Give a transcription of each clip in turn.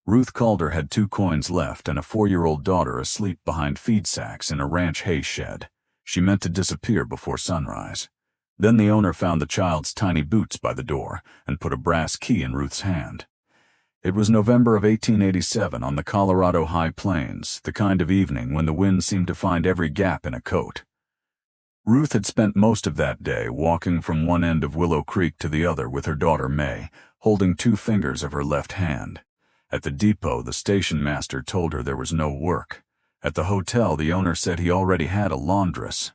Ruth Calder had 2 coins left and a 4-year-old daughter asleep behind feed sacks in a ranch hay shed. She meant to disappear before sunrise. Then the owner found the child's tiny boots by the door and put a brass key in Ruth's hand. It was November of 1887 on the Colorado High Plains, the kind of evening when the wind seemed to find every gap in a coat. Ruth had spent most of that day walking from one end of Willow Creek to the other with her daughter May, holding 2 fingers of her left hand. At the depot, the station master told her there was no work. At the hotel, the owner said he already had a laundress.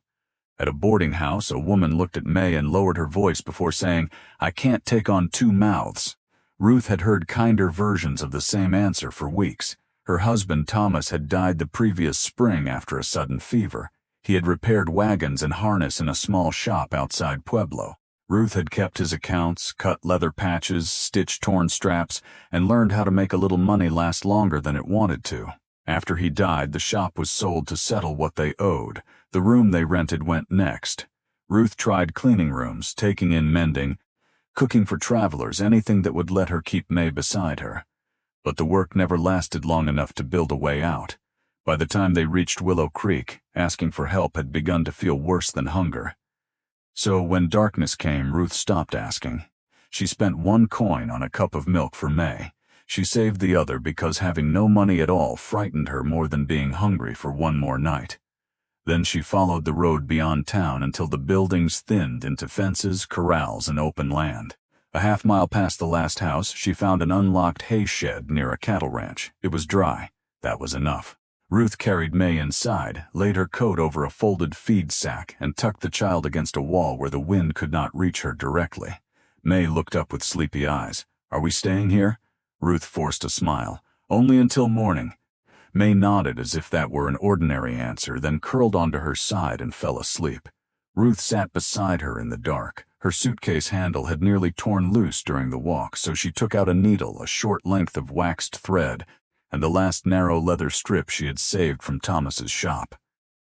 At a boarding house, a woman looked at May and lowered her voice before saying, "I can't take on 2 mouths." Ruth had heard kinder versions of the same answer for weeks. Her husband Thomas had died the previous spring after a sudden fever. He had repaired wagons and harness in a small shop outside Pueblo. Ruth had kept his accounts, cut leather patches, stitched torn straps, and learned how to make a little money last longer than it wanted to. After he died, the shop was sold to settle what they owed. The room they rented went next. Ruth tried cleaning rooms, taking in mending, cooking for travelers, anything that would let her keep May beside her. But the work never lasted long enough to build a way out. By the time they reached Willow Creek, asking for help had begun to feel worse than hunger. So when darkness came, Ruth stopped asking. She spent 1 coin on a cup of milk for May. She saved the other because having no money at all frightened her more than being hungry for one more night. Then she followed the road beyond town until the buildings thinned into fences, corrals, and open land. A half-mile past the last house, she found an unlocked hay shed near a cattle ranch. It was dry. That was enough. Ruth carried May inside, laid her coat over a folded feed sack, and tucked the child against a wall where the wind could not reach her directly. May looked up with sleepy eyes. "Are we staying here?" Ruth forced a smile. "Only until morning." May nodded as if that were an ordinary answer, then curled onto her side and fell asleep. Ruth sat beside her in the dark. Her suitcase handle had nearly torn loose during the walk, so she took out a needle, a short length of waxed thread, and the last narrow leather strip she had saved from Thomas's shop.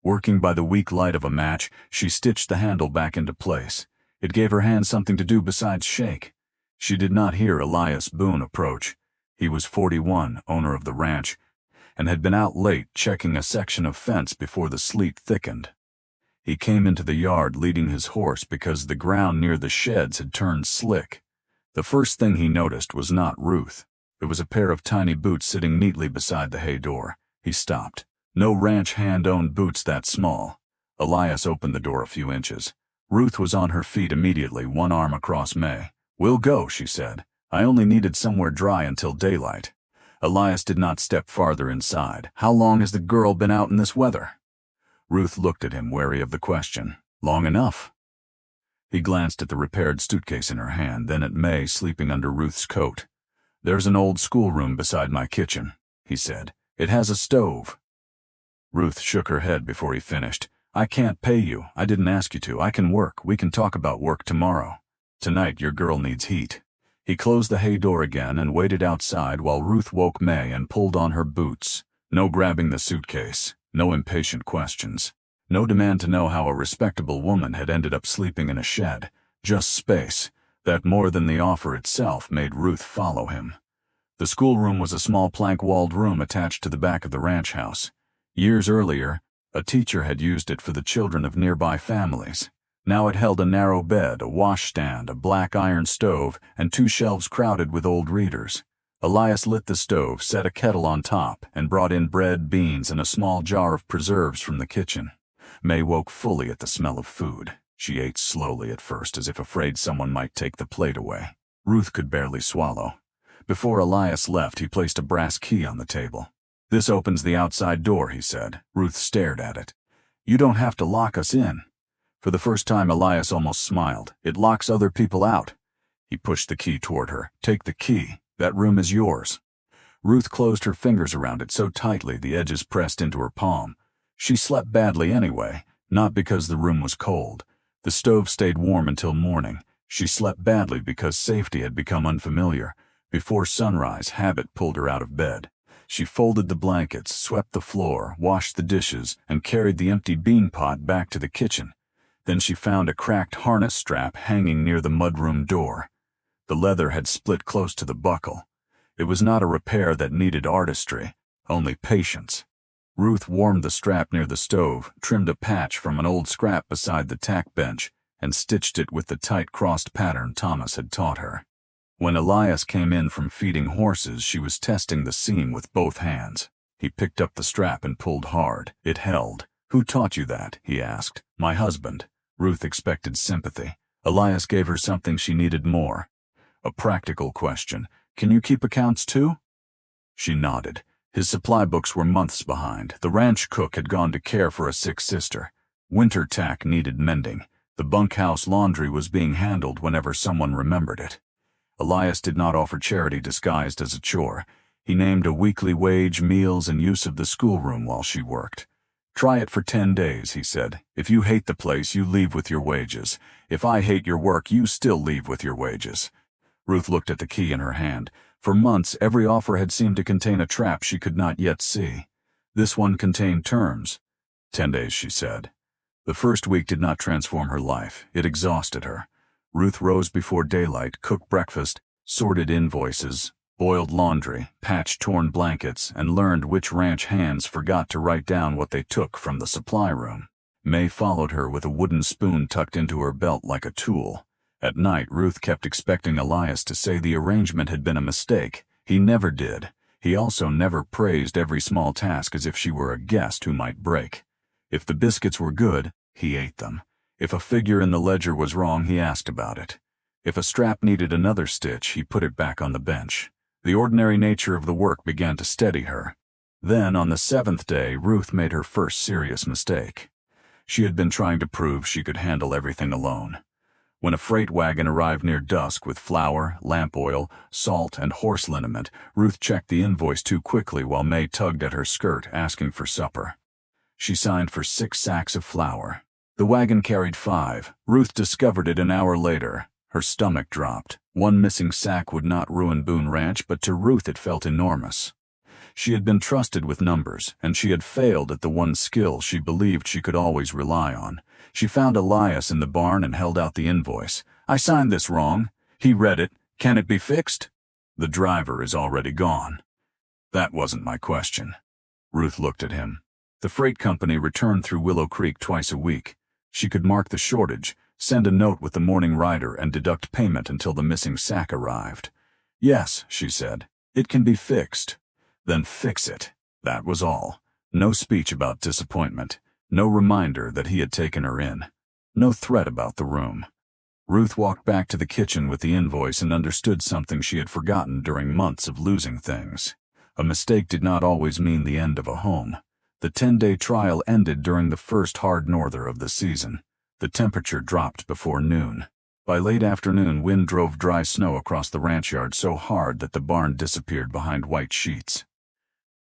Working by the weak light of a match, she stitched the handle back into place. It gave her hand something to do besides shake. She did not hear Elias Boone approach. He was 41, owner of the ranch, and had been out late checking a section of fence before the sleet thickened. He came into the yard leading his horse because the ground near the sheds had turned slick. The first thing he noticed was not Ruth. It was a pair of tiny boots sitting neatly beside the hay door. He stopped. No ranch hand-owned boots that small. Elias opened the door a few inches. Ruth was on her feet immediately, one arm across May. "We'll go," she said. "I only needed somewhere dry until daylight." Elias did not step farther inside. "How long has the girl been out in this weather?" Ruth looked at him, wary of the question. "Long enough." He glanced at the repaired suitcase in her hand, then at May sleeping under Ruth's coat. "There's an old schoolroom beside my kitchen," he said. "It has a stove." Ruth shook her head before he finished. "I can't pay you. I didn't ask you to. I can work. We can talk about work tomorrow. Tonight your girl needs heat." He closed the hay door again and waited outside while Ruth woke May and pulled on her boots. No grabbing the suitcase. No impatient questions. No demand to know how a respectable woman had ended up sleeping in a shed. Just space. That more than the offer itself made Ruth follow him. The schoolroom was a small plank-walled room attached to the back of the ranch house. Years earlier, a teacher had used it for the children of nearby families. Now it held a narrow bed, a washstand, a black iron stove, and 2 shelves crowded with old readers. Elias lit the stove, set a kettle on top, and brought in bread, beans, and a small jar of preserves from the kitchen. May woke fully at the smell of food. She ate slowly at first, as if afraid someone might take the plate away. Ruth could barely swallow. Before Elias left, he placed a brass key on the table. "This opens the outside door," he said. Ruth stared at it. "You don't have to lock us in." For the first time, Elias almost smiled. "It locks other people out." He pushed the key toward her. "Take the key. That room is yours." Ruth closed her fingers around it so tightly the edges pressed into her palm. She slept badly anyway, not because the room was cold. The stove stayed warm until morning. She slept badly because safety had become unfamiliar. Before sunrise, habit pulled her out of bed. She folded the blankets, swept the floor, washed the dishes, and carried the empty bean pot back to the kitchen. Then she found a cracked harness strap hanging near the mudroom door. The leather had split close to the buckle. It was not a repair that needed artistry, only patience. Ruth warmed the strap near the stove, trimmed a patch from an old scrap beside the tack bench, and stitched it with the tight crossed pattern Thomas had taught her. When Elias came in from feeding horses, she was testing the seam with both hands. He picked up the strap and pulled hard. It held. "Who taught you that?" he asked. "My husband." Ruth expected sympathy. Elias gave her something she needed more. A practical question. "Can you keep accounts too?" She nodded. His supply books were months behind. The ranch cook had gone to care for a sick sister. Winter tack needed mending. The bunkhouse laundry was being handled whenever someone remembered it. Elias did not offer charity disguised as a chore. He named a weekly wage, meals, and use of the schoolroom while she worked. "Try it for 10 days, he said. "If you hate the place, you leave with your wages. If I hate your work, you still leave with your wages." Ruth looked at the key in her hand. For months, every offer had seemed to contain a trap she could not yet see. This one contained terms. 10 days, she said. The first week did not transform her life. It exhausted her. Ruth rose before daylight, cooked breakfast, sorted invoices, boiled laundry, patched torn blankets, and learned which ranch hands forgot to write down what they took from the supply room. May followed her with a wooden spoon tucked into her belt like a tool. At night, Ruth kept expecting Elias to say the arrangement had been a mistake. He never did. He also never praised every small task as if she were a guest who might break. If the biscuits were good, he ate them. If a figure in the ledger was wrong, he asked about it. If a strap needed another stitch, he put it back on the bench. The ordinary nature of the work began to steady her. Then, on the 7th day, Ruth made her first serious mistake. She had been trying to prove she could handle everything alone. When a freight wagon arrived near dusk with flour, lamp oil, salt, and horse liniment, Ruth checked the invoice too quickly while May tugged at her skirt, asking for supper. She signed for 6 sacks of flour. The wagon carried 5. Ruth discovered it an hour later. Her stomach dropped. One missing sack would not ruin Boone Ranch, but to Ruth it felt enormous. She had been trusted with numbers, and she had failed at the one skill she believed she could always rely on. She found Elias in the barn and held out the invoice. "I signed this wrong." He read it. "Can it be fixed?" "The driver is already gone." "That wasn't my question." Ruth looked at him. The freight company returned through Willow Creek twice a week. She could mark the shortage, send a note with the morning rider, and deduct payment until the missing sack arrived. "Yes," she said, "it can be fixed." "Then fix it." That was all. No speech about disappointment. No reminder that he had taken her in. No threat about the room. Ruth walked back to the kitchen with the invoice and understood something she had forgotten during months of losing things. A mistake did not always mean the end of a home. The 10-day trial ended during the first hard norther of the season. The temperature dropped before noon. By late afternoon, wind drove dry snow across the ranch yard so hard that the barn disappeared behind white sheets.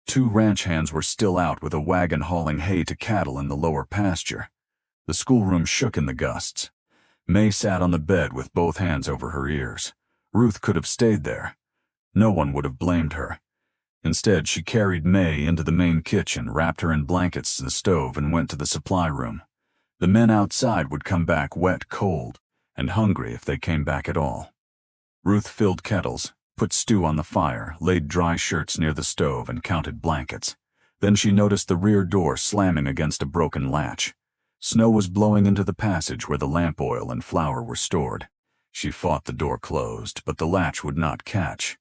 2 ranch hands were still out with a wagon hauling hay to cattle in the lower pasture. The schoolroom shook in the gusts. May sat on the bed with both hands over her ears. Ruth could have stayed there. No one would have blamed her. Instead, she carried May into the main kitchen, wrapped her in blankets to the stove, and went to the supply room. The men outside would come back wet, cold, and hungry if they came back at all. Ruth filled kettles, put stew on the fire, laid dry shirts near the stove, and counted blankets. Then she noticed the rear door slamming against a broken latch. Snow was blowing into the passage where the lamp oil and flour were stored. She fought the door closed, but the latch would not catch.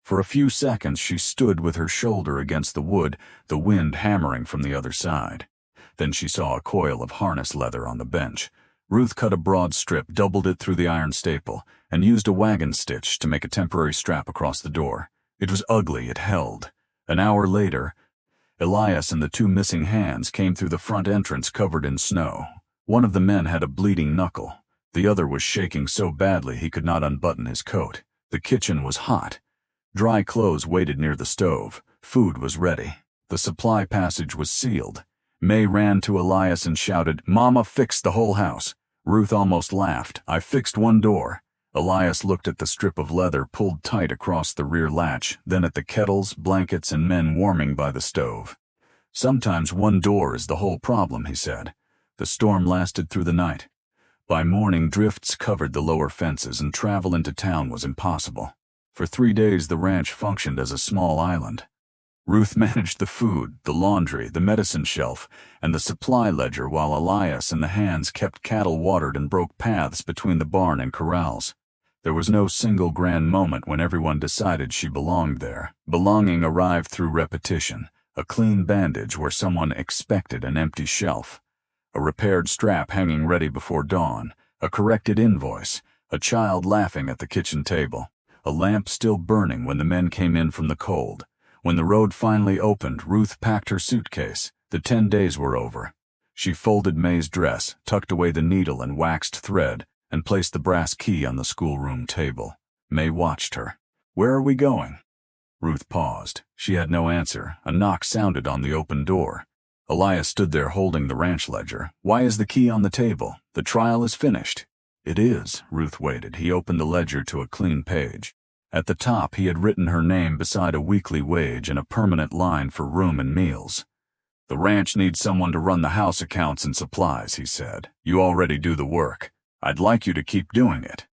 For a few seconds she stood with her shoulder against the wood, the wind hammering from the other side. Then she saw a coil of harness leather on the bench. Ruth cut a broad strip, doubled it through the iron staple, and used a wagon stitch to make a temporary strap across the door. It was ugly, it held. An hour later, Elias and the 2 missing hands came through the front entrance covered in snow. One of the men had a bleeding knuckle. The other was shaking so badly he could not unbutton his coat. The kitchen was hot. Dry clothes waited near the stove. Food was ready. The supply passage was sealed. May ran to Elias and shouted, "Mama fixed the whole house." Ruth almost laughed. "I fixed one door." Elias looked at the strip of leather pulled tight across the rear latch, then at the kettles, blankets, and men warming by the stove. "Sometimes one door is the whole problem," he said. The storm lasted through the night. By morning, drifts covered the lower fences and travel into town was impossible. For 3 days, the ranch functioned as a small island. Ruth managed the food, the laundry, the medicine shelf, and the supply ledger while Elias and the hands kept cattle watered and broke paths between the barn and corrals. There was no single grand moment when everyone decided she belonged there. Belonging arrived through repetition, a clean bandage where someone expected an empty shelf, a repaired strap hanging ready before dawn, a corrected invoice, a child laughing at the kitchen table, a lamp still burning when the men came in from the cold. When the road finally opened, Ruth packed her suitcase. The 10 days were over. She folded May's dress, tucked away the needle and waxed thread, and placed the brass key on the schoolroom table. May watched her. "Where are we going?" Ruth paused. She had no answer. A knock sounded on the open door. Elias stood there holding the ranch ledger. "Why is the key on the table? The trial is finished." "It is." Ruth waited. He opened the ledger to a clean page. At the top, he had written her name beside a weekly wage and a permanent line for room and meals. "The ranch needs someone to run the house accounts and supplies," he said. "You already do the work. I'd like you to keep doing it."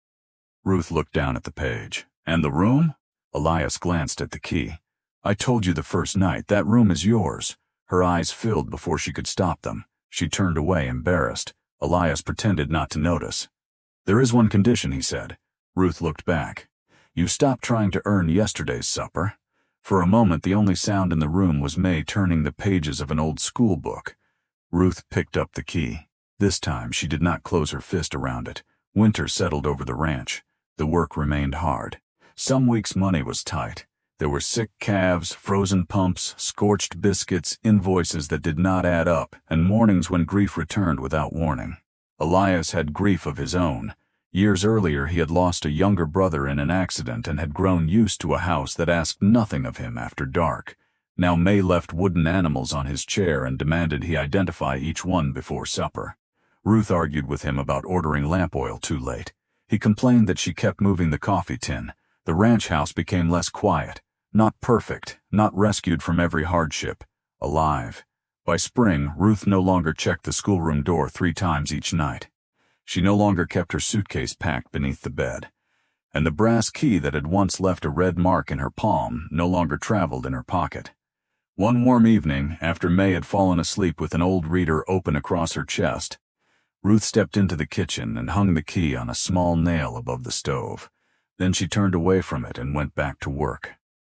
Ruth looked down at the page. "And the room?" Elias glanced at the key. "I told you the first night, that room is yours." Her eyes filled before she could stop them. She turned away, embarrassed. Elias pretended not to notice. "There is one condition," he said. Ruth looked back. "You stop trying to earn yesterday's supper." For a moment, the only sound in the room was May turning the pages of an old school book. Ruth picked up the key. This time, she did not close her fist around it. Winter settled over the ranch. The work remained hard. Some weeks' money was tight. There were sick calves, frozen pumps, scorched biscuits, invoices that did not add up, and mornings when grief returned without warning. Elias had grief of his own. Years earlier, he had lost a younger brother in an accident and had grown used to a house that asked nothing of him after dark. Now May left wooden animals on his chair and demanded he identify each one before supper. Ruth argued with him about ordering lamp oil too late. He complained that she kept moving the coffee tin. The ranch house became less quiet. Not perfect, not rescued from every hardship. Alive. By spring, Ruth no longer checked the schoolroom door 3 times each night. She no longer kept her suitcase packed beneath the bed. And the brass key that had once left a red mark in her palm no longer traveled in her pocket. One warm evening, after May had fallen asleep with an old reader open across her chest, Ruth stepped into the kitchen and hung the key on a small nail above the stove. Then she turned away from it and went back to work.